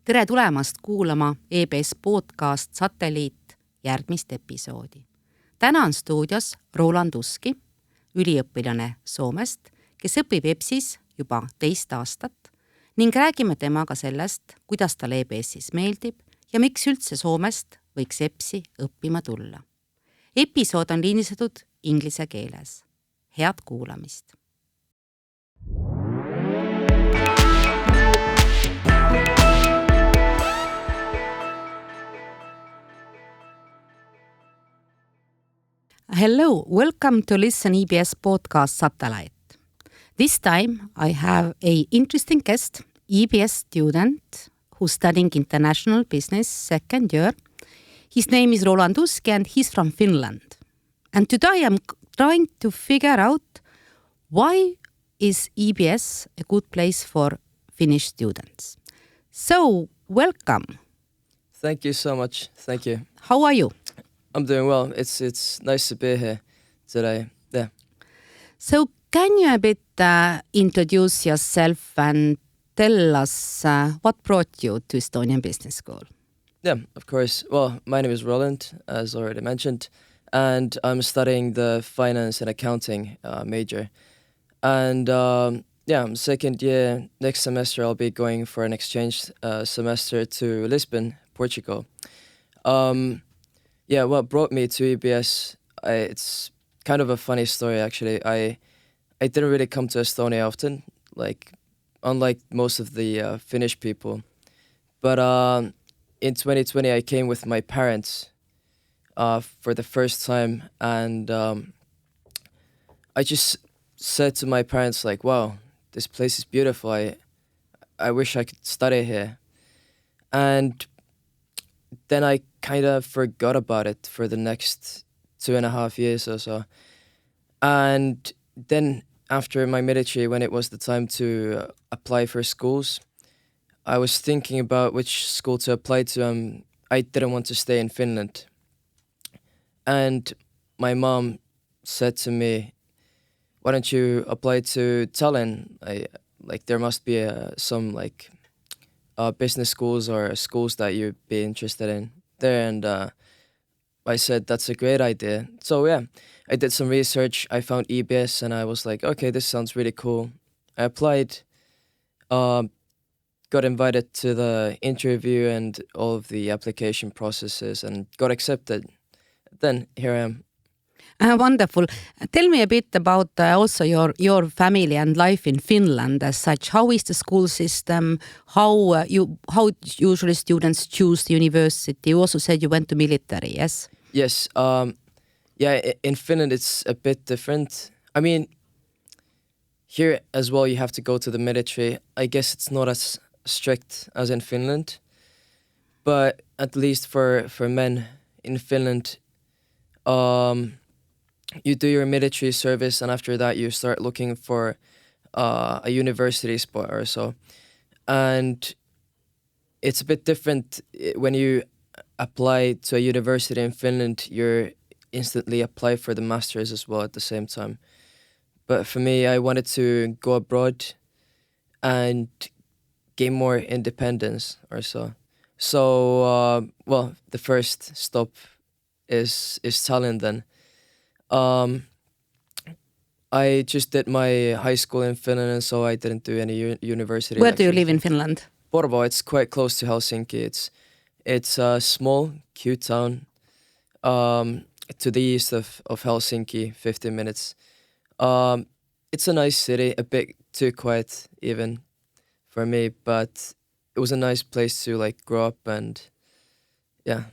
Tere tulemast kuulama EBS podcast Satelliit järgmist episoodi. Täna on stuudios Roland Uski, üliõpilane Soomest, kes õpib EBS-is juba 2 aastat ning räägime temaga sellest, kuidas tal EBS-is meeldib ja miks üldse Soomest võiks EBS-i õppima tulla. Episood on liinistatud inglise keeles. Head kuulamist! Hello, welcome to listen EBS podcast Satellite. This time I have an interesting guest, EBS student who's studying international business 2nd year. His name is Roland Uski and he's from Finland. And today I'm trying to figure out why is EBS a good place for Finnish students. So, welcome. Thank you so much. Thank you. How are you? I'm doing well. It's nice to be here today. Yeah. So can you a bit introduce yourself and tell us what brought you to Estonian Business School? Yeah, of course. Well, my name is Roland, as already mentioned, and I'm studying the finance and accounting major. And I'm 2nd year. Next semester I'll be going for an exchange semester to Lisbon, Portugal. What brought me to EBS, it's kind of a funny story actually. I didn't really come to Estonia often, unlike most of the Finnish people. But in 2020 I came with my parents for the first time, and I just said to my parents wow, this place is beautiful. I wish I could study here. And then I kind of forgot about it for the next 2.5 years or so. And then after my military, when it was the time to apply for schools, I was thinking about which school to apply to. I didn't want to stay in Finland. And my mom said to me, why don't you apply to Tallinn? There must be some business schools or schools that you'd be interested in there. And I said, that's a great idea. So yeah, I did some research. I found EBS and I was like, okay, this sounds really cool. I applied, got invited to the interview and all of the application processes and got accepted. Then here I am. Wonderful. Tell me a bit about also your family and life in Finland as such. How is the school system? How usually students choose the university? You also said you went to military, yes? Yes. In Finland it's a bit different. I mean, here as well you have to go to the military. I guess it's not as strict as in Finland. But at least for men in Finland, you do your military service, and after that you start looking for a university spot or so. And it's a bit different when you apply to a university in Finland. You're instantly apply for the masters as well at the same time. But for me, I wanted to go abroad and gain more independence or so. So, the first stop is Tallinn then. I just did my high school in Finland, and so I didn't do any university. Where do you live in Finland? Porvoo. It's quite close to Helsinki. It's a small, cute town to the east of Helsinki, 15 minutes. It's a nice city, a bit too quiet even for me, but it was a nice place to grow up and yeah.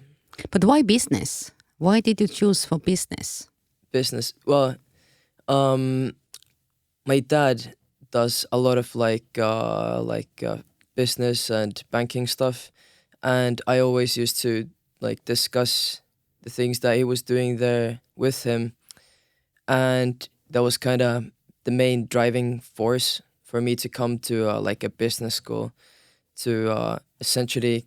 But why business? Why did you choose for business? Business. Well, my dad does a lot of business and banking stuff, and I always used to discuss the things that he was doing there with him, and that was kind of the main driving force for me to come to a business school to essentially,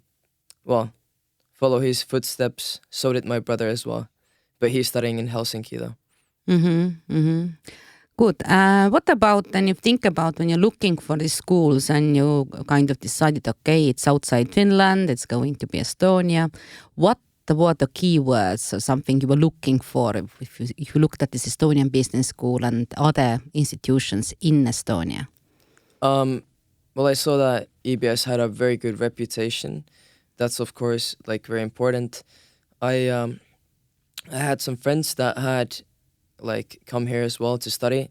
follow his footsteps. So did my brother as well. But he's studying in Helsinki though. Good. What about then you think about when you're looking for the schools and you kind of decided, okay, it's outside Finland, it's going to be Estonia. What were the keywords or something you were looking for if you looked at this Estonian business school and other institutions in Estonia? Well, I saw that EBS had a very good reputation. That's of course like very important. I had some friends that had like come here as well to study,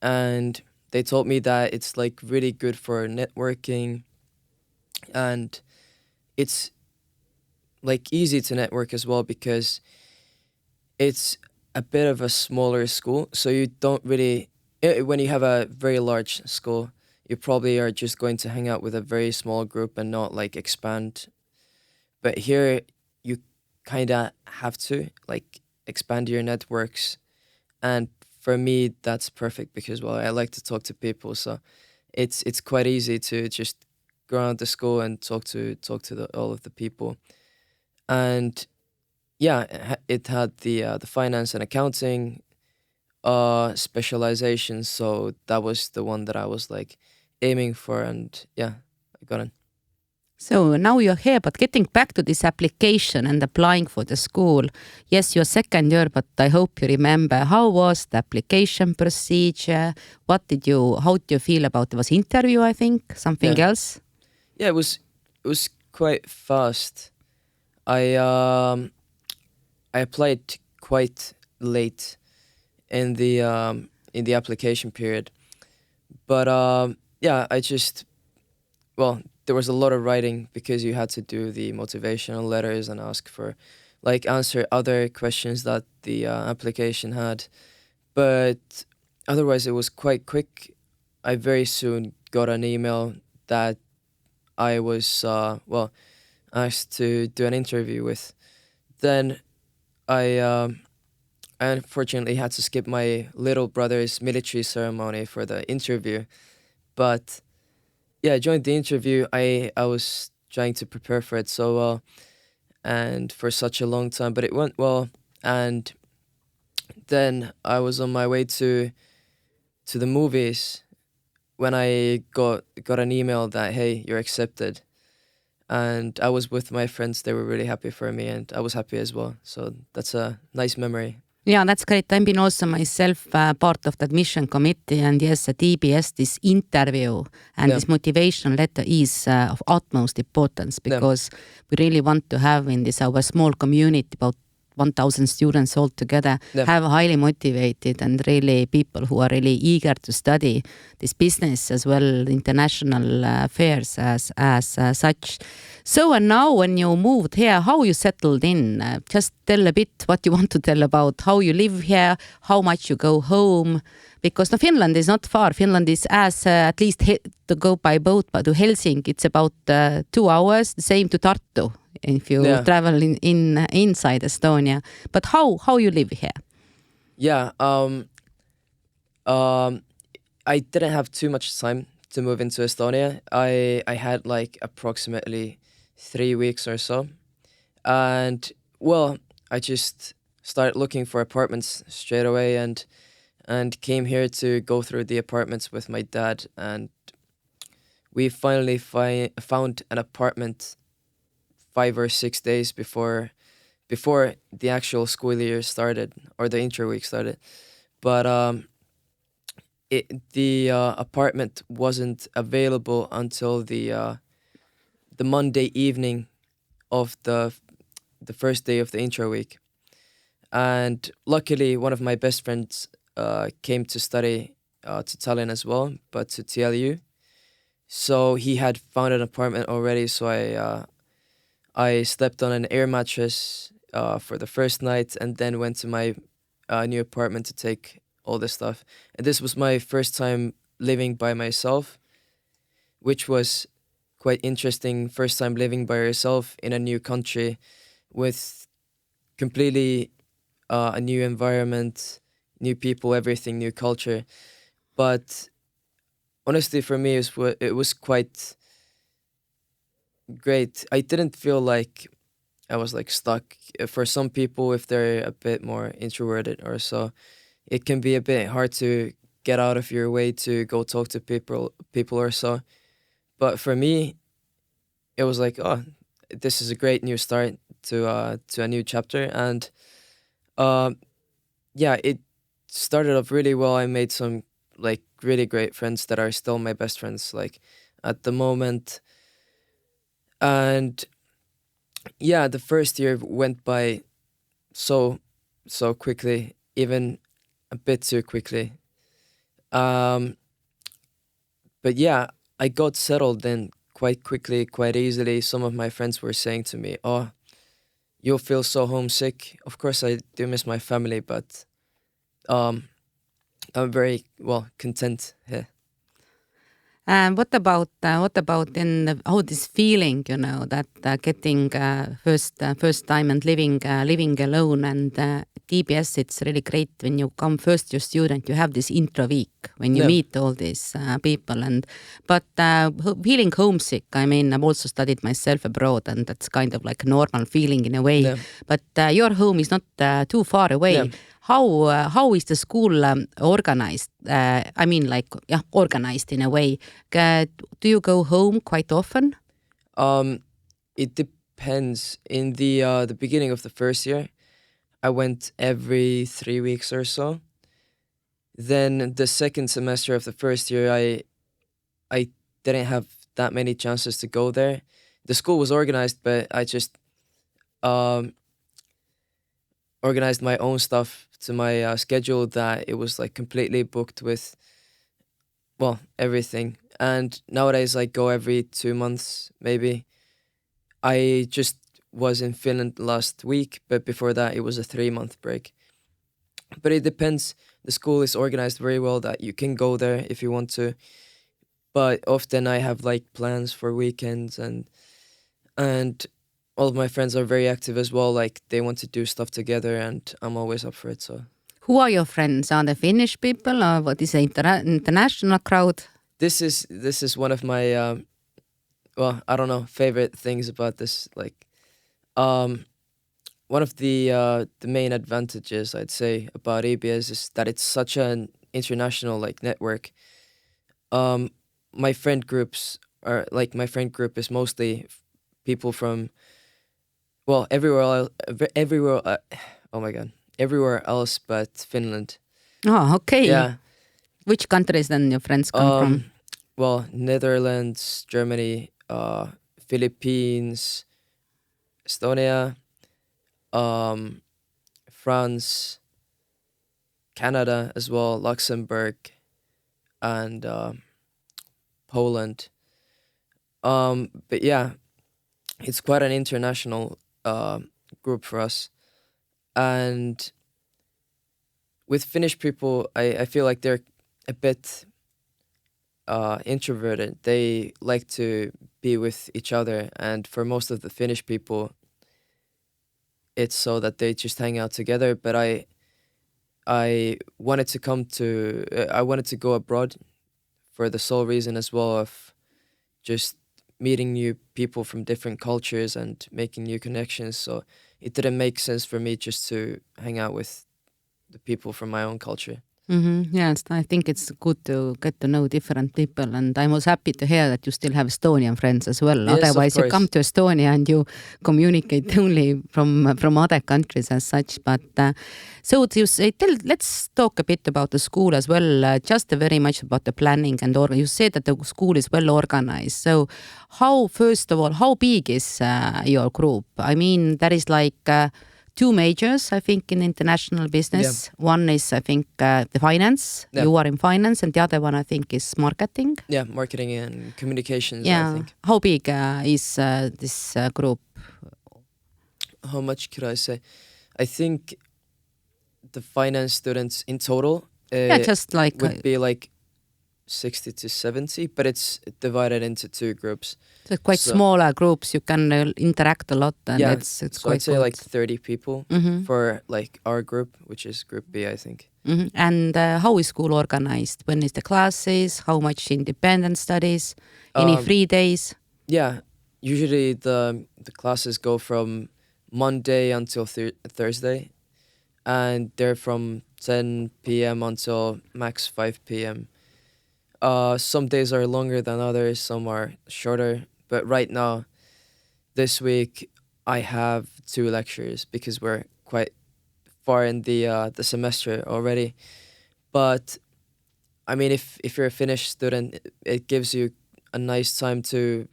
and they told me that it's like really good for networking, and it's like easy to network as well because it's a bit of a smaller school, so you don't really when you have a very large school, you probably are just going to hang out with a very small group and not like expand. But here you kind of have to like expand your networks, and for me that's perfect because well I like to talk to people, so it's quite easy to just go around the school and talk to all of the people. And yeah, it had the finance and accounting specialization, so that was the one that I was like aiming for, and yeah, I got it. So now you're here, but getting back to this application and applying for the school. Yes, you're second year, but I hope you remember how was the application procedure? How did you feel about it? Was interview, I think, something Yeah. else? Yeah, it was quite fast. I applied quite late in the application period, but yeah, well, there was a lot of writing because you had to do the motivational letters and ask for, like, answer other questions that the application had. But otherwise, it was quite quick. I very soon got an email that I was, well, asked to do an interview with. Then I unfortunately had to skip my little brother's military ceremony for the interview. But yeah, during the interview, I was trying to prepare for it so well and for such a long time, but it went well. And then I was on my way to the movies when I got an email that hey, you're accepted. And I was with my friends. They were really happy for me, and I was happy as well. So that's a nice memory. Yeah, that's great. I've been also myself part of the admission committee, and yes, at EBS, this interview and this motivation letter is of utmost importance because we really want to have in this our small community about 1,000 students all together, have highly motivated and really people who are really eager to study this business as well, international affairs as such. So, and now when you moved here, how you settled in? Just tell a bit what you want to tell about how you live here, how much you go home. Because Finland is not far. Finland is at least to go by boat, but to Helsinki, it's about 2 hours, the same to Tartu if you travel inside Estonia. But how you live here? Yeah, I didn't have too much time to move into Estonia. I had like approximately 3 weeks or so. And well, I just started looking for apartments straight away and came here to go through the apartments with my dad, and we finally found an apartment 5 or 6 days before the actual school year started or the intro week started. But the apartment wasn't available until the Monday evening of the first day of the intro week. And luckily, one of my best friends came to study to Tallinn as well, but to TLU. So he had found an apartment already. So I slept on an air mattress for the first night, and then went to my new apartment to take all this stuff. And this was my first time living by myself, which was quite interesting. First time living by yourself in a new country with completely a new environment, new people, everything, new culture. But honestly, for me, it was quite great. I didn't feel like I was like stuck. For some people, if they're a bit more introverted or so, it can be a bit hard to get out of your way to go talk to people or so. But for me, it was like, oh, this is a great new start to a new chapter, and uh, yeah, it started off really well. I made some like really great friends that are still my best friends, like at the moment. And yeah, the first year went by so quickly, even a bit too quickly. Um, but yeah, I got settled in quite quickly, quite easily. Some of my friends were saying to me, "Oh, you'll feel so homesick." Of course, I do miss my family, but um, I'm very well content here. And what about then how this feeling, that getting first time and living alone and TBS, it's really great when you come first your student, you have this intro week when you Yeah. meet all these people but feeling homesick. I mean, I've also studied myself abroad and that's kind of like a normal feeling in a way. Yeah. But your home is not too far away. Yeah. How is the school organized? I mean, like, yeah, organized in a way. Do you go home quite often? It depends. In the beginning of the first year, I went every 3 weeks or so. Then the second semester of the first year, I didn't have that many chances to go there. The school was organized, but I just um, organized my own stuff to my schedule that it was like completely booked with, well, everything. And nowadays I go every 2 months, maybe. I just was in Finland last week, but before that it was a 3 month break. But it depends. The school is organized very well that you can go there if you want to. But often I have like plans for weekends, and all of my friends are very active as well. Like they want to do stuff together, and I'm always up for it. So Who are your friends? Are they Finnish people or what is the international crowd? this is one of my well, I don't know, favorite things about this. Like one of the main advantages I'd say about EBS is that it's such an international like network. Um, my friend groups are like my friend group is mostly people from, well, everywhere. Oh my god, everywhere else but Finland. Oh, okay. Yeah. Which countries then your friends come from? Well, Netherlands, Germany, Philippines, Estonia, France, Canada as well, Luxembourg, and Poland. But yeah, it's quite an international group for us. And with Finnish people, I feel like they're a bit introverted. They like to be with each other, and for most of the Finnish people, it's so that they just hang out together. But I wanted to I wanted to go abroad for the sole reason as well of just meeting new people from different cultures and making new connections. So it didn't make sense for me just to hang out with the people from my own culture. Yes, I think it's good to get to know different people, and I was happy to hear that you still have Estonian friends as well. Yes, of Otherwise, you course. come to Estonia and you communicate only from other countries as such. But so you say, let's talk a bit about the school as well. Just very much about the planning and you said that the school is well organized. So, first of all, how big is your group? I mean, there is like. Two majors, I think, in international business. Yeah. One is, I think, the finance. Yeah. You are in finance, and the other one, I think, is marketing. Yeah, marketing and communications, yeah. I think. How big is this group? How much could I say? I think the finance students in total just like would be like 60 to 70, but it's divided into two groups. So quite smaller groups, you can interact a lot, and yeah, it's so quite I'd say good. like 30 people for like our group, which is Group B, I think. And how is school organized? When is the classes? How much independent studies? Any free days? Yeah, usually the classes go from Monday until Thursday, and they're from 10 p.m. until max 5 p.m. Some days are longer than others, some are shorter. But right now, this week, I have 2 lectures because we're quite far in the semester already. But I mean, if you're a Finnish student, it gives you a nice time to,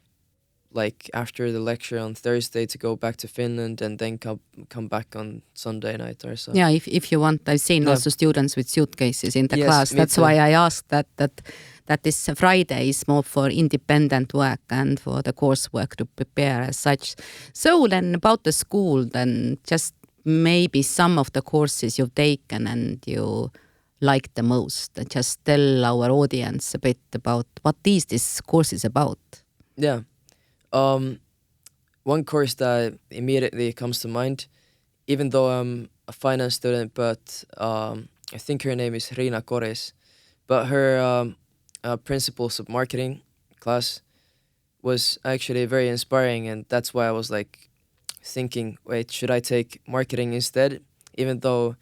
like, after the lecture on Thursday, to go back to Finland and then come back on Sunday night or so. Yeah, if you want, I've seen Yeah. also students with suitcases in the Yes, class. me That's too. why I asked that this Friday is more for independent work and for the coursework to prepare as such. So then about the school, then just maybe some of the courses you've taken and you like the most. Just tell our audience a bit about what this course is about. Yeah. One course that immediately comes to mind, even though I'm a finance student, but I think her name is Riina Kores, but her principles of marketing class was actually very inspiring, and that's why I was like thinking, wait, should I take marketing instead? Even though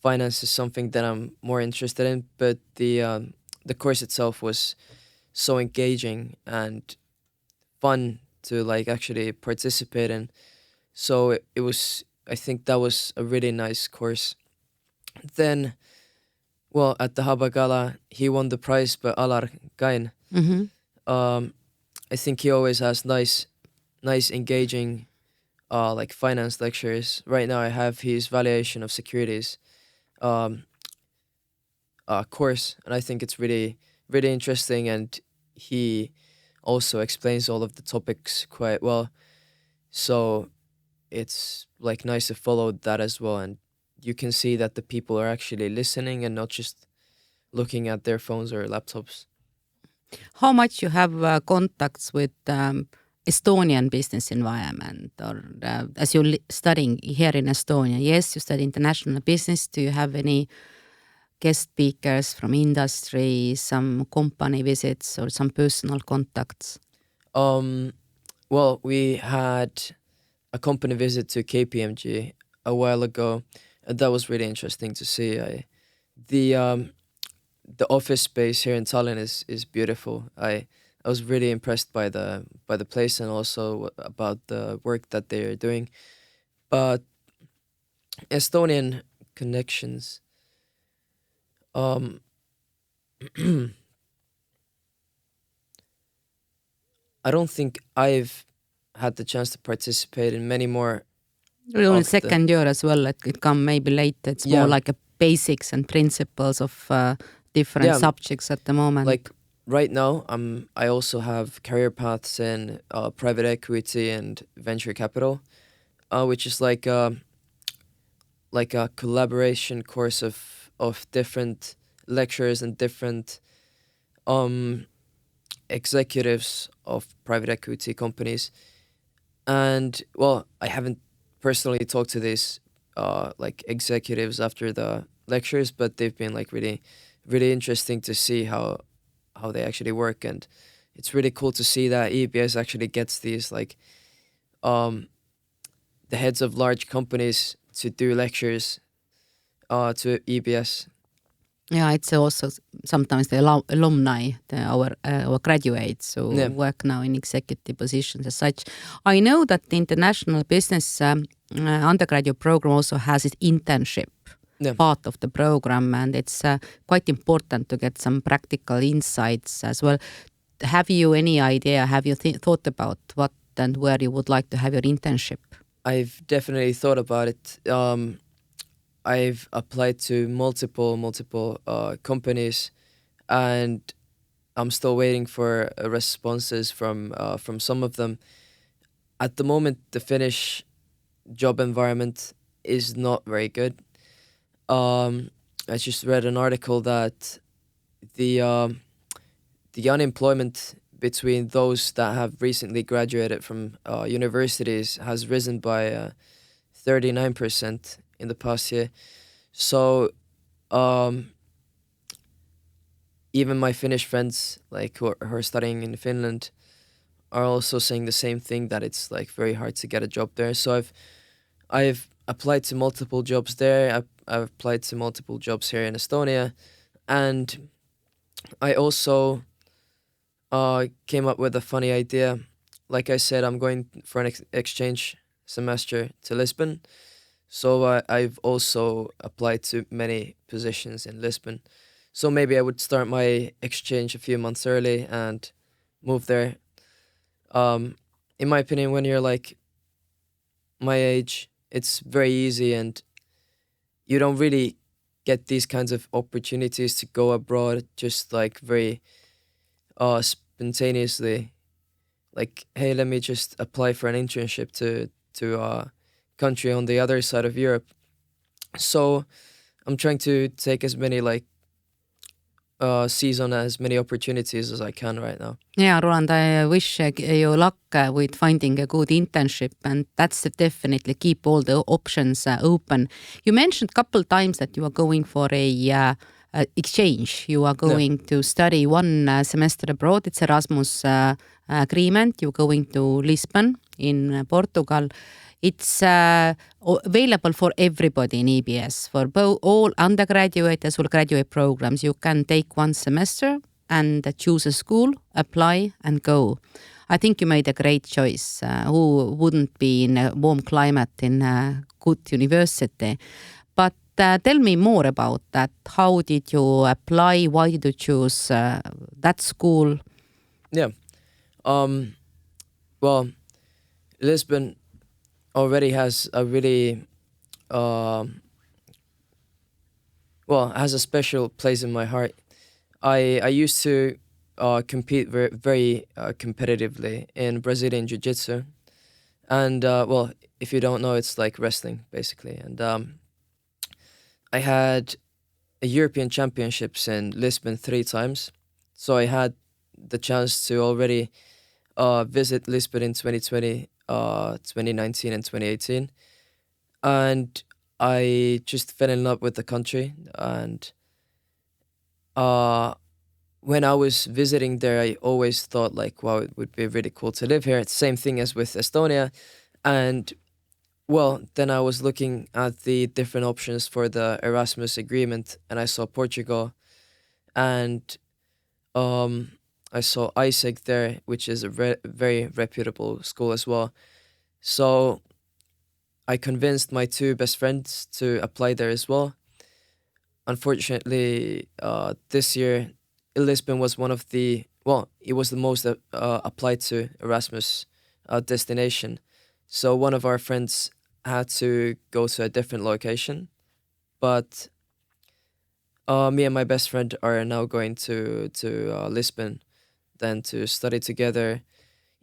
finance is something that I'm more interested in, but the course itself was so engaging and fun to like actually participate in. So it was, I think that was a really nice course. Then, well, at the Haba Gala, he won the prize by Alar Kain. Mm-hmm. I think he always has nice engaging like finance lectures. Right now I have his valuation of securities um, course, and I think it's really interesting, and he also explains all of the topics quite well. So it's like nice to follow that as well, and you can see that the people are actually listening and not just looking at their phones or laptops. How much you have contacts with Estonian business environment, or as you're studying here in Estonia? Yes, you study international business. Do you have any guest speakers from industry, some company visits, or some personal contacts? Well, we had a company visit to KPMG a while ago, and that was really interesting to see. The office space here in Tallinn is beautiful. I was really impressed by the place and also about the work that they are doing. But Estonian connections, um, I don't think I've had the chance to participate in many more You're only of the second year as well. It come maybe later. It's Yeah. more like a basics and principles of different Yeah. subjects at the moment. like right now. I also have career paths in private equity and venture capital, which is like a collaboration course of different lecturers and different um executives of private equity companies. And well, I haven't personally talked to these like executives after the lectures, but they've been like really interesting to see how they actually work. And it's really cool to see that EBS actually gets these like the heads of large companies to do lectures to EBS. Yeah, it's also sometimes the alumni, our graduates who Yeah. work now in executive positions as such. I know that the international business undergraduate program also has its internship Yeah. part of the program, and it's quite important to get some practical insights as well. Have you any idea? Have you thought about what and where you would like to have your internship? I've definitely thought about it. I've applied to multiple companies, and I'm still waiting for responses from some of them. At the moment, the Finnish job environment is not very good. I just read an article that the unemployment between those that have recently graduated from universities has risen by 39% in the past year. So even my Finnish friends, like who are studying in Finland, are also saying the same thing, that it's like very hard to get a job there. So applied to multiple jobs there. I've applied to multiple jobs here in Estonia, and I also came up with a funny idea. Like I said, I'm going for an exchange semester to Lisbon, so I've also applied to many positions in Lisbon. So maybe I would start my exchange a few months early and move there. In my opinion, when you're like my age, it's very easy and you don't really get these kinds of opportunities to go abroad just like very spontaneously. Like, hey, let me just apply for an internship to a country on the other side of Europe. So I'm trying to take as many seize on as many opportunities as I can right now. Yeah, Roland, I wish you luck with finding a good internship, and that's definitely keep all the options open. You mentioned a couple times that you are going for a exchange. You are going to study one semester abroad. It's Erasmus agreement. You're going to Lisbon in Portugal. It's available for everybody in EBS, for all undergraduate as well graduate programs. You can take one semester and choose a school, apply and go. I think you made a great choice. Who wouldn't be in a warm climate in a good university? But tell me more about that. How did you apply? Why did you choose that school? Yeah. Well, Lisbon already has a really has a special place in my heart. I used to compete very competitively in Brazilian Jiu-Jitsu, and if you don't know, it's like wrestling basically. And I had a European Championships in Lisbon 3 times, so I had the chance to already visit Lisbon in 2020. 2019 and 2018, and I just fell in love with the country. And when I was visiting there, I always thought like, wow, it would be really cool to live here. It's the same thing as with Estonia. And then I was looking at the different options for the Erasmus agreement, and I saw Portugal, and I saw ISEG there, which is a very reputable school as well. So I convinced my 2 best friends to apply there as well. Unfortunately, this year, Lisbon was one of the, it was the most applied to Erasmus destination. So one of our friends had to go to a different location. But me and my best friend are now going to Lisbon then to study together.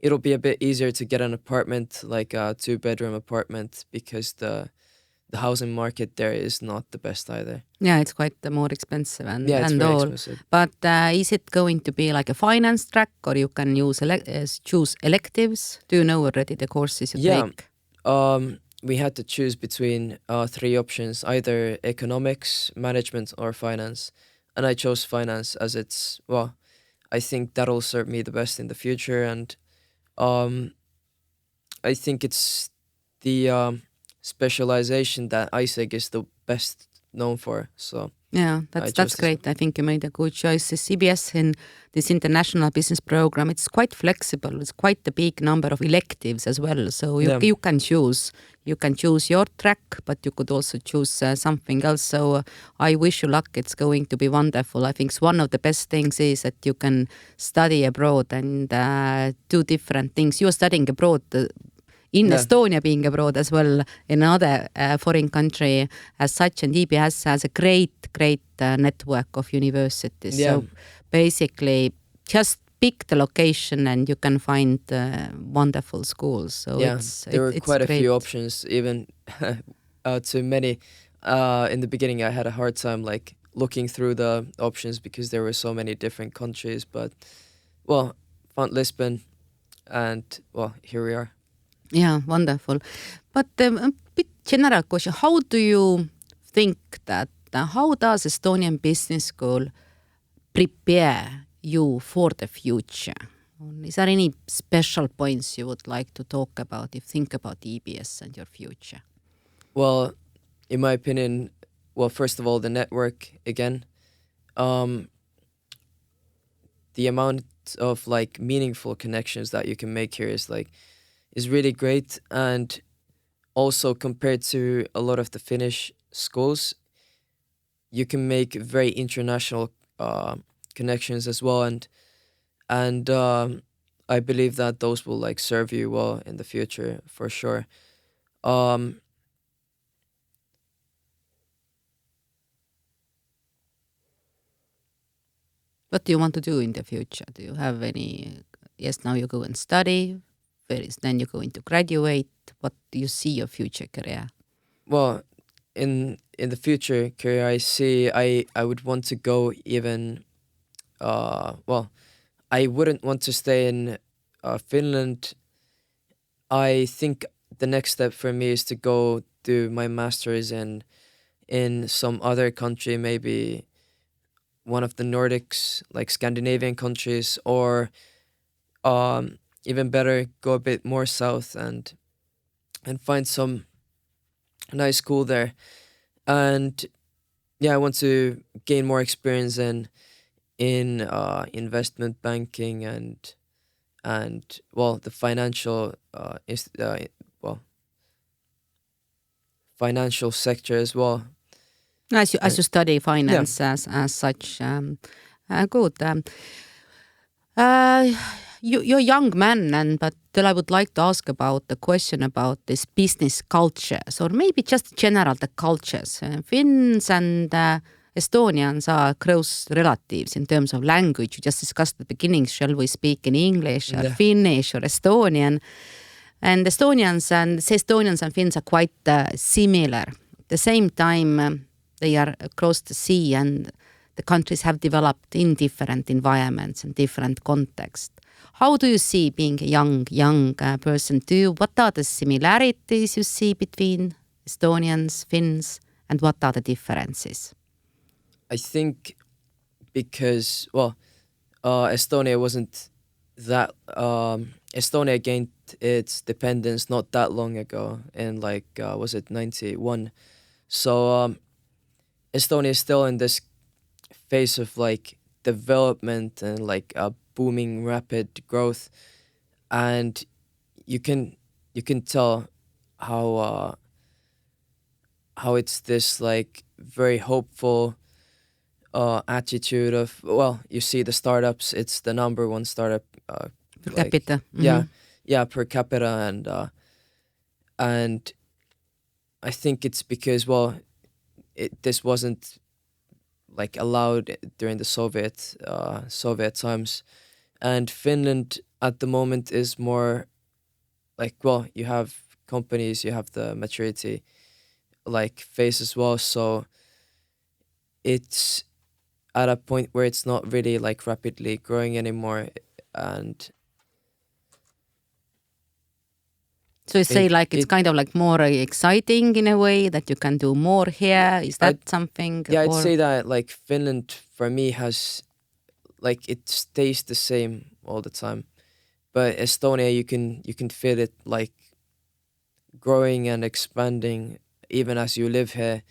It'll be a bit easier to get an apartment, like a 2-bedroom apartment, because the housing market there is not the best either. Yeah, it's quite more expensive and it's very all. Expensive. But is it going to be like a finance track, or you can choose electives? Do you know already the courses you take? We had to choose between 3 options, either economics, management, or finance. And I chose finance as it's, I think that'll serve me the best in the future. And I think it's the specialization that ISEG is the best known for. So yeah, that's great. I think you made a good choice. This EBS in this international business program, it's quite flexible. It's quite a big number of electives as well. So you can choose. You can choose your track, but you could also choose something else. So I wish you luck. It's going to be wonderful. I think one of the best things is that you can study abroad and do different things. You're studying abroad in Estonia, being abroad as well, in another foreign country as such. And EBS has a great network of universities. Yeah. So basically, just pick the location and you can find wonderful schools. So there were quite a few options, even too many. In the beginning, I had a hard time like looking through the options because there were so many different countries. But found Lisbon, and here we are. Yeah, wonderful. But a bit general question: how do you think that? How does Estonian Business School prepare you for the future? Is there any special points you would like to talk about if you think about EBS and your future? Well, in my opinion, well, first of all, the network again. Um, the amount of like meaningful connections that you can make here is really great, and also compared to a lot of the Finnish schools, you can make very international connections as well, and I believe that those will like serve you well in the future for sure. Um, What do you want to do in the future? Do you have any? Yes, now you go and study. Then you go into graduate. What do you see your future career? well, in the future career, I would want to go even. Well, I wouldn't want to stay in Finland. I think the next step for me is to go do my master's in some other country, maybe one of the Nordics, like Scandinavian countries, or even better, go a bit more south and find some nice school there. And yeah, I want to gain more experience in investment banking and well the financial well financial sector as well. As you study Yeah. finance as such, good. Uh, you're a young man, but I would like to ask about the question about this business cultures, or maybe just general the cultures. Finns and Estonians are close relatives in terms of language. You just discussed at the beginning, shall we speak in English or Yeah. Finnish or Estonian? And Estonians and Finns are quite similar. At the same time, they are across the sea, and the countries have developed in different environments and different contexts. How do you see being a young person? What are the similarities you see between Estonians, Finns, and what are the differences? I think because well, Estonia wasn't that Estonia gained its dependence not that long ago, in like was it 91? So Estonia is still in this phase of like development and like booming rapid growth, and you can tell how how it's this like very hopeful attitude of, well, you see the startups, it's the number one startup Per like capita. yeah per capita, and I think it's because, well, this wasn't like allowed during the Soviet times, and Finland at the moment is more like, well, you have companies, you have the maturity like phase as well, so it's at a point where it's not really like rapidly growing anymore, and So you say like it's it kind of like more exciting in a way that you can do more here. Is that something? yeah, I'd or say that like Finland for me has like it stays the same all the time, but Estonia, you can feel it like growing and expanding even as you live here.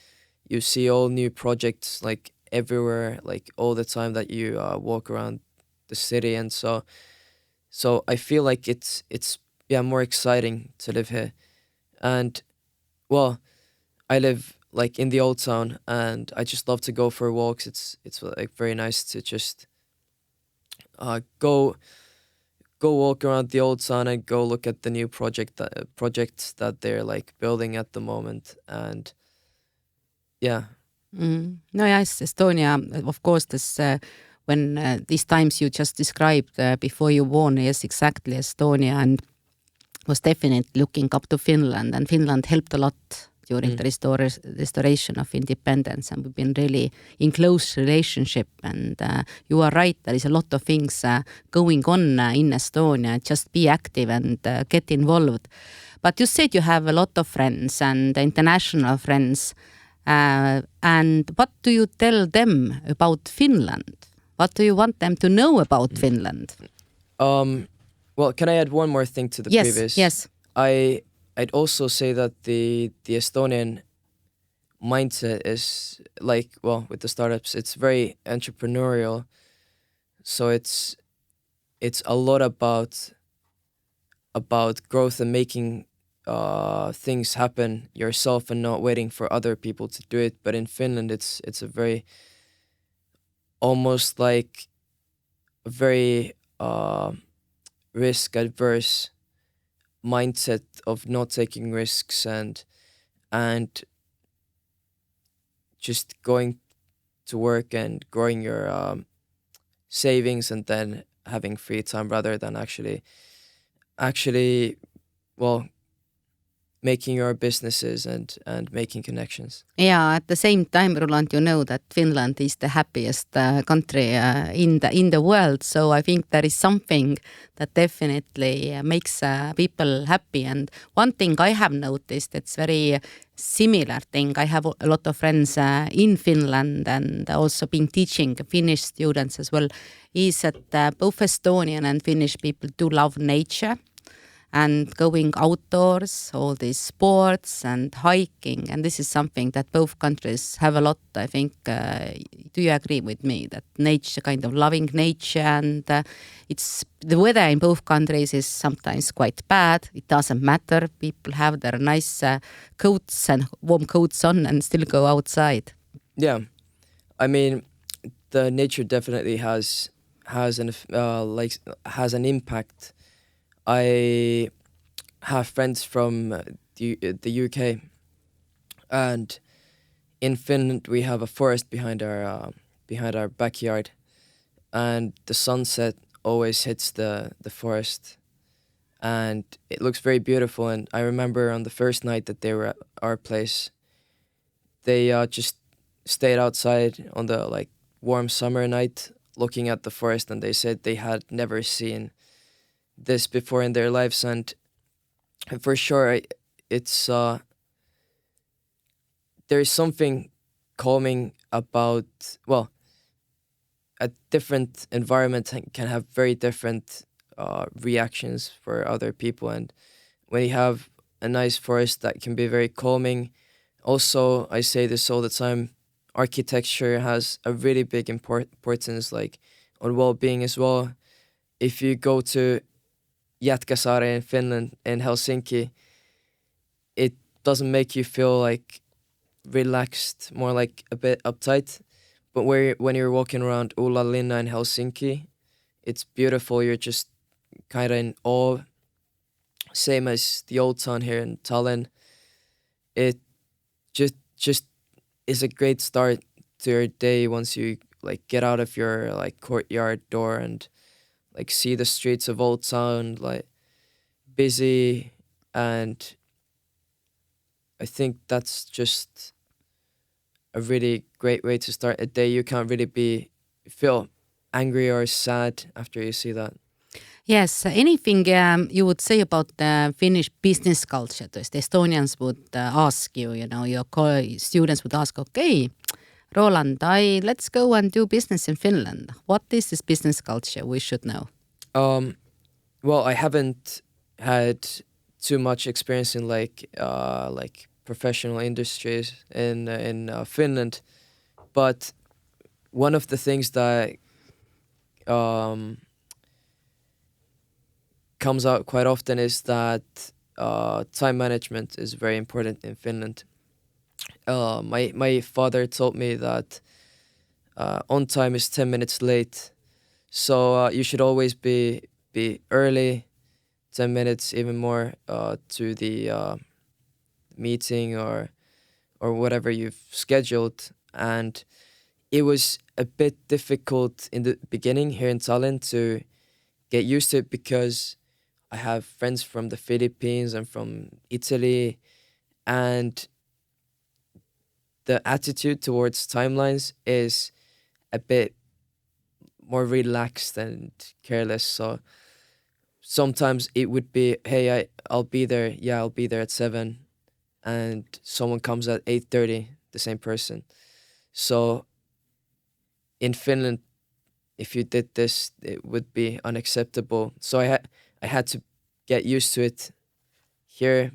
You see all new projects like everywhere, like all the time that you walk around the city, and so I feel like it's yeah more exciting to live here, and well, I live like in the old town, and I just love to go for walks. It's like very nice to just go walk around the old town and go look at the new projects that they're like building at the moment, and yeah. No, yes, Estonia, of course, this when these times you just described before you born, yes, exactly, Estonia, and was definitely looking up to Finland, and Finland helped a lot during the restoration of independence, and we've been really in close relationship. And you are right, there is a lot of things going on in Estonia. Just be active and get involved. But you said you have a lot of friends and international friends. And what do you tell them about Finland? What do you want them to know about Finland? Well, can I add one more thing to the Yes, previous? yes. I'd also say that the Estonian mindset is like, well, with the startups, it's very entrepreneurial. So it's a lot about growth and making things happen yourself and not waiting for other people to do it. But in Finland, it's a very almost like a very risk adverse mindset of not taking risks and just going to work and growing your savings and then having free time rather than actually well making your businesses and making connections. Yeah, at the same time, Roland, you know that Finland is the happiest country in the world. So I think there is something that definitely makes people happy. And one thing I have noticed, it's very similar thing. I have a lot of friends in Finland and also been teaching Finnish students as well, is that both Estonian and Finnish people do love nature and going outdoors, all these sports and hiking. And this is something that both countries have a lot, I think. Do you agree with me that nature, kind of loving nature, and it's the weather in both countries is sometimes quite bad. It doesn't matter. People have their nice coats and warm coats on and still go outside. Yeah, I mean, the nature definitely has an impact. I have friends from the UK, and in Finland we have a forest behind our backyard, and the sunset always hits the forest, and it looks very beautiful. And I remember on the first night that they were at our place, they just stayed outside on the like warm summer night looking at the forest, and they said they had never seen this before in their lives. And for sure it's there is something calming about, well, a different environment can have very different reactions for other people. And when you have a nice forest, that can be very calming. Also, I say this all the time, architecture has a really big importance, like on well-being as well. If you go to Jätkäsaari in Finland, in Helsinki, it doesn't make you feel like relaxed, more like a bit uptight. But when you're walking around Linna in Helsinki, it's beautiful. You're just kind of in awe. Same as the old town here in Tallinn. It just is a great start to your day once you like get out of your like courtyard door and like see the streets of Old Town like busy. And I think that's just a really great way to start a day. You can't really feel angry or sad after you see that. Yes, anything you would say about the Finnish business culture? The Estonians would ask you, your students would ask, okay, Roland, let's go and do business in Finland. What is this business culture we should know? Well, I haven't had too much experience in like professional industries in Finland, but one of the things that comes out quite often is that time management is very important in Finland. My father told me that on time is 10 minutes late, so you should always be early, 10 minutes even more to the meeting or whatever you've scheduled. And it was a bit difficult in the beginning here in Tallinn to get used to it, because I have friends from the Philippines and from Italy, and the attitude towards timelines is a bit more relaxed and careless. So sometimes it would be, hey, I'll be there. Yeah, I'll be there at 7, and someone comes at 8:30, the same person. So in Finland, if you did this, it would be unacceptable. So I had to get used to it here,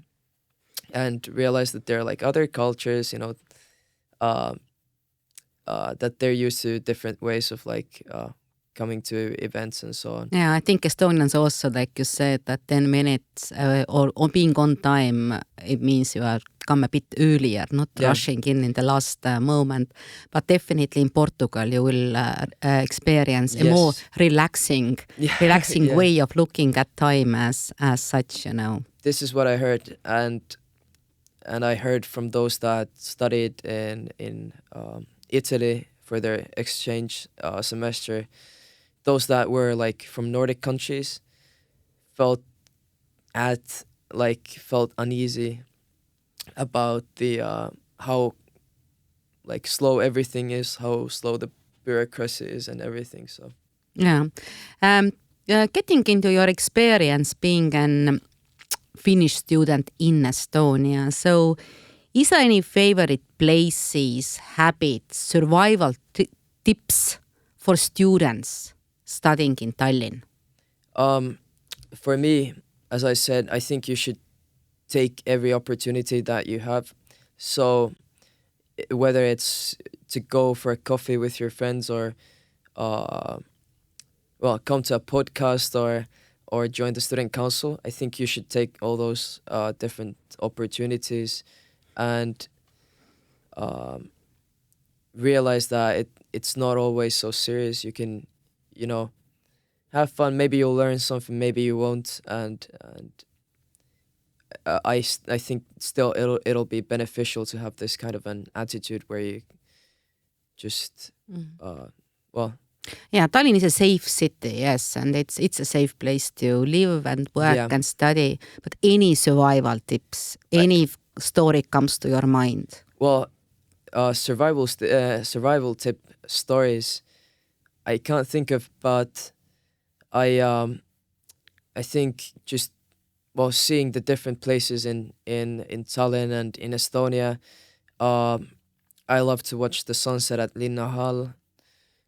and realize that there are like other cultures, you know, uh, that they're used to different ways of like coming to events and so on. Yeah, I think Estonians also, like you said, that 10 minutes or being on time, it means you are come a bit earlier, not Yeah. rushing in the last moment. But definitely in Portugal, you will experience a more Yes. relaxing Yeah. way of looking at time as such, you know. This is what I heard, and I heard from those that studied in Italy for their exchange semester. Those that were like from Nordic countries felt felt uneasy about the how like slow everything is, how slow the bureaucracy is, and everything. So Yeah. Getting into your experience being an Finnish student in Estonia, so is there any favorite places, habits, survival tips for students studying in Tallinn? for me, as I said, I think you should take every opportunity that you have. So whether it's to go for a coffee with your friends or uh, come to a podcast or join the student council, I think you should take all those different opportunities and um, realize that it's not always so serious. You can, you know, have fun. Maybe you'll learn something, maybe you won't, and I think still it'll be beneficial to have this kind of an attitude where you just well. Yeah, Tallinn is a safe city, yes, and it's a safe place to live and work Yeah. and study. But any survival tips, any story comes to your mind? Well, survival tip stories I can't think of, but I think just seeing the different places in Tallinn and in Estonia. I love to watch the sunset at Linnahall.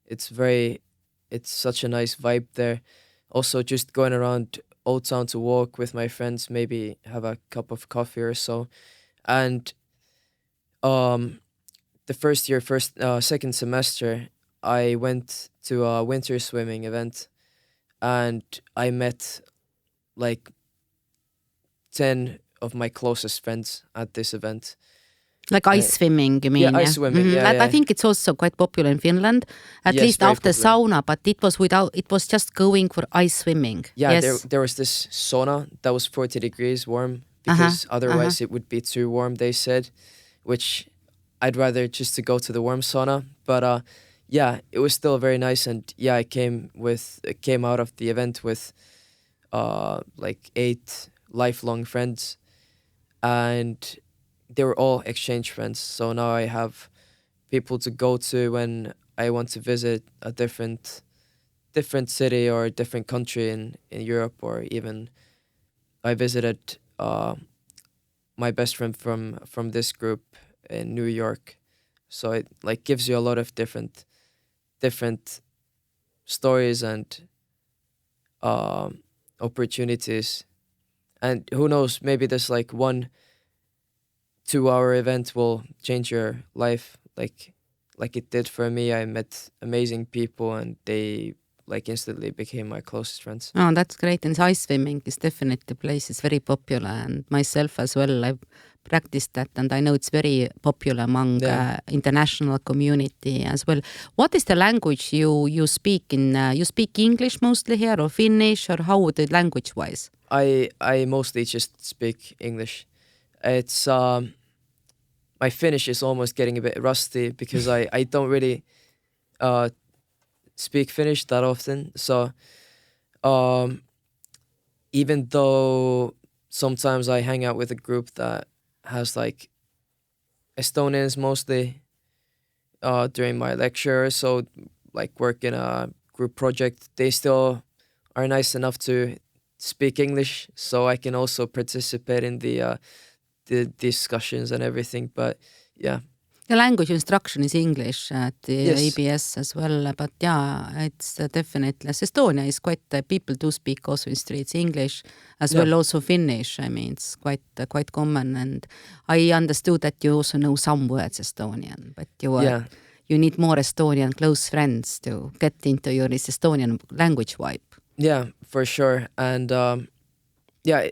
It's such a nice vibe there. Also, just going around Old Town to walk with my friends, maybe have a cup of coffee or so, and um, the second semester, I went to a winter swimming event, and I met like 10 of my closest friends at this event. Like ice swimming, you mean? Yeah, ice swimming. Yeah, I yeah. think it's also quite popular in Finland, at Yes, least very after popular. sauna, but it was just going for ice swimming. Yeah, Yes. there was this sauna that was 40 degrees warm because otherwise it would be too warm, they said, which I'd rather just to go to the warm sauna. But yeah, it was still very nice, and yeah, I came out of the event with like 8 lifelong friends, and they were all exchange friends. So now I have people to go to when I want to visit a different city or a different country in Europe, or even I visited my best friend from this group in New York. So it like gives you a lot of different stories and opportunities. And who knows, maybe this like 1-2 hour event will change your life like it did for me. I met amazing people, and they like instantly became my closest friends. Oh, that's great. And ice swimming is definitely a place. It's very popular. And myself as well, I've practiced that. And I know it's very popular among international community as well. What is the language you speak in? You speak English mostly here, or Finnish, or how the language-wise? I mostly just speak English. It's my Finnish is almost getting a bit rusty because I don't really speak Finnish that often. So even though sometimes I hang out with a group that has like Estonians mostly during my lecture, so like work in a group project, they still are nice enough to speak English, so I can also participate in the discussions and everything. But yeah. The language instruction is English at the Yes. EBS as well, but yeah, it's definitely, as Estonia is quite, people do speak also in streets English as well, also Finnish. I mean, it's quite common, and I understood that you also know some words Estonian, but you need more Estonian close friends to get into your Estonian language vibe. Yeah, for sure. And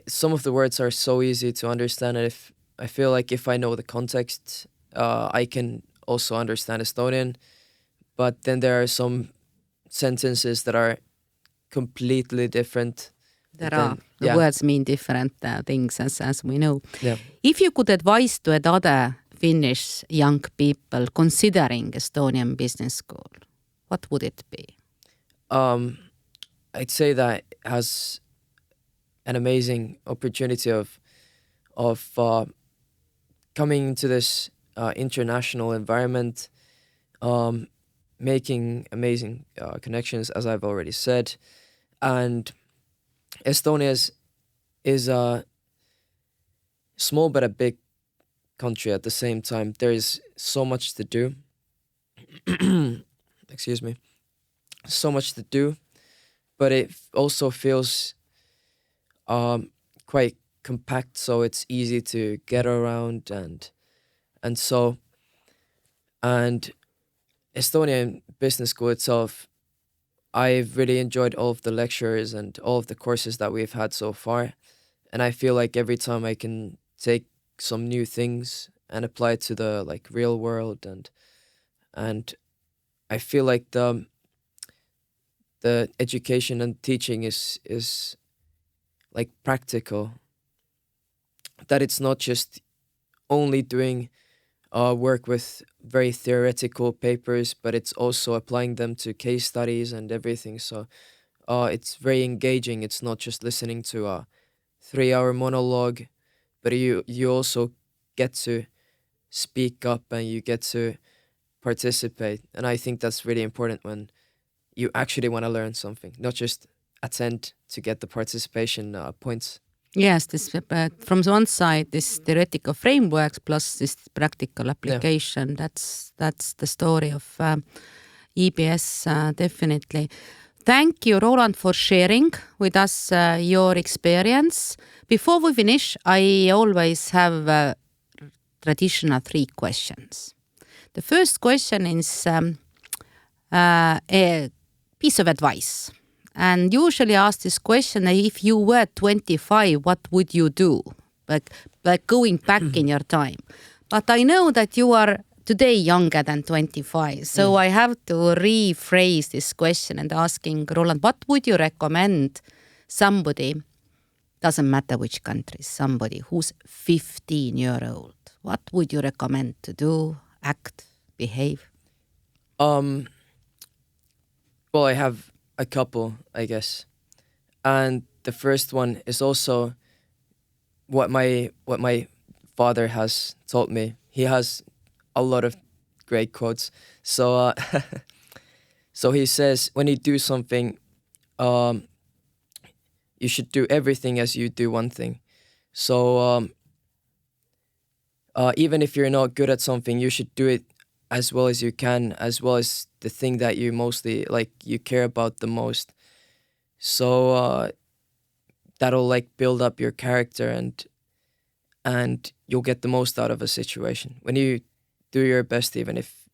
some of the words are so easy to understand, and if I feel like if I know the context, I can also understand Estonian. But then there are some sentences that are completely different. The words mean different things, as we know. Yeah. If you could advise to other Finnish young people considering Estonian business school, what would it be? I'd say that it has an amazing opportunity of coming into this international environment, making amazing connections, as I've already said. And Estonia is a small but a big country at the same time. There is so much to do. Excuse me. So much to do, but it also feels quite compact, so it's easy to get around and Estonian Business School itself, I've really enjoyed all of the lectures and all of the courses that we've had so far, and I feel like every time I can take some new things and apply it to the real world, and I feel like the education and teaching is like practical, that it's not just only doing work with very theoretical papers, but it's also applying them to case studies and everything. So it's very engaging. It's not just listening to a 3-hour monologue, but you also get to speak up and you get to participate. And I think that's really important when you actually want to learn something, not just attend to get the participation points. Yes, this from one side, this theoretical frameworks plus this practical application. Yeah. That's the story of EBS, definitely. Thank you, Roland, for sharing with us your experience. Before we finish, I always have traditional 3 questions. The first question is a piece of advice. And usually ask this question, if you were 25, what would you do? Like going back in your time. But I know that you are today younger than 25. So I have to rephrase this question and asking Roland, what would you recommend somebody, doesn't matter which country, somebody who's 15-year-old, what would you recommend to do, act, behave? Well, I have a couple, I guess. And the first one is also what my father has taught me. He has a lot of great quotes. So so he says, when you do something, you should do everything as you do one thing. So even if you're not good at something, you should do it as well as you can, as well as the thing that you mostly you care about the most. So that'll build up your character and you'll get the most out of a situation when you do your best, even if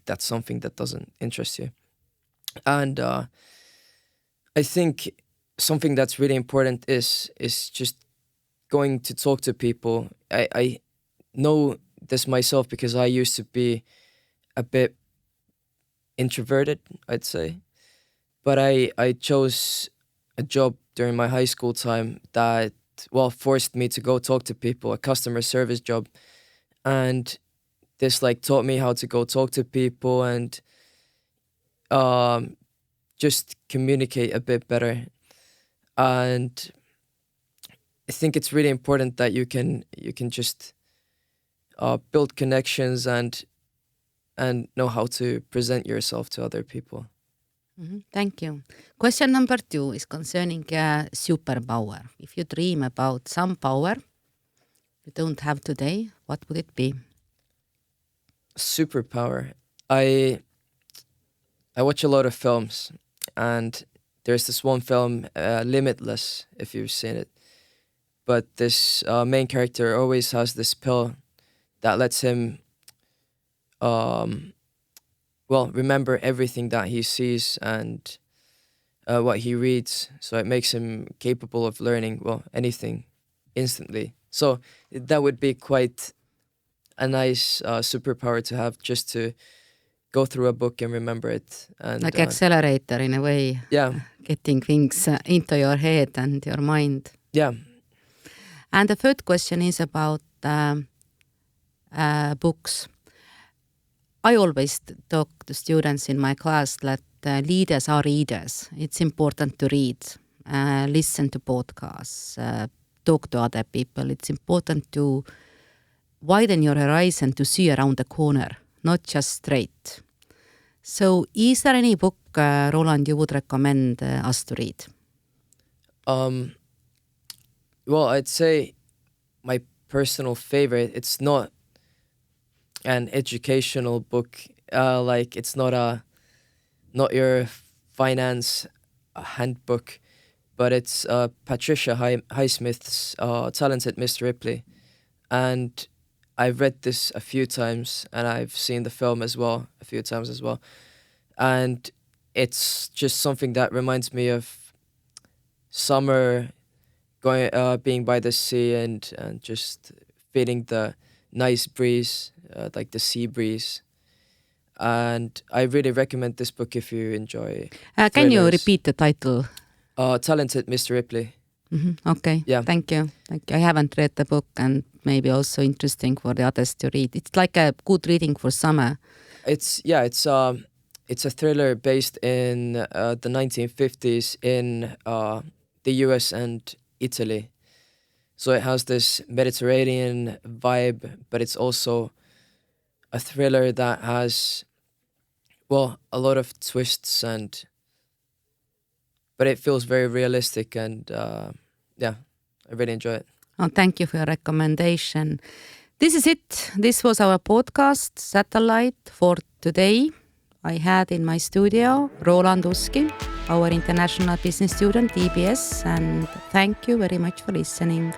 that's something that doesn't interest you. And I think something that's really important is just going to talk to people. I know this myself because I used to be a bit introverted, I'd say. But I chose a job during my high school time that, forced me to go talk to people, a customer service job. And this taught me how to go talk to people and just communicate a bit better. And I think it's really important that you can just build connections and know how to present yourself to other people. Thank you. Question number 2 is concerning superpower. If you dream about some power you don't have today, what would it be? Superpower. I watch a lot of films, and there's this one film, Limitless, if you've seen it. But this main character always has this pill that lets him, um, remember everything that he sees and what he reads. So it makes him capable of learning, anything instantly. So that would be quite a nice superpower to have, just to go through a book and remember it. And like accelerator in a way. Yeah. Getting things into your head and your mind. Yeah. And the third question is about books. I always talk to students in my class that leaders are readers. It's important to read, listen to podcasts, talk to other people. It's important to widen your horizon to see around the corner, not just straight. So is there any book, Roland, you would recommend us to read? Well, I'd say my personal favorite, it's not an educational book. Like it's not your finance handbook, but it's Patricia Highsmith's Talented Mr. Ripley. And I've read this a few times, and I've seen the film as well a few times as well. And it's just something that reminds me of summer, being by the sea and just feeling the nice breeze, like the sea breeze. And I really recommend this book if you enjoy Can you repeat the title? Talented Mr. Ripley. Mm-hmm. Okay, yeah. Thank you. I haven't read the book, and maybe also interesting for the others to read. It's like a good reading for summer. It's a thriller based in the 1950s in the US and Italy. So it has this Mediterranean vibe, but it's also a thriller that has, a lot of twists, but it feels very realistic, and I really enjoy it. Oh, thank you for your recommendation. This is it. This was our podcast, Satellite, for today. I had in my studio Roland Uski, our international business student, EBS, and thank you very much for listening.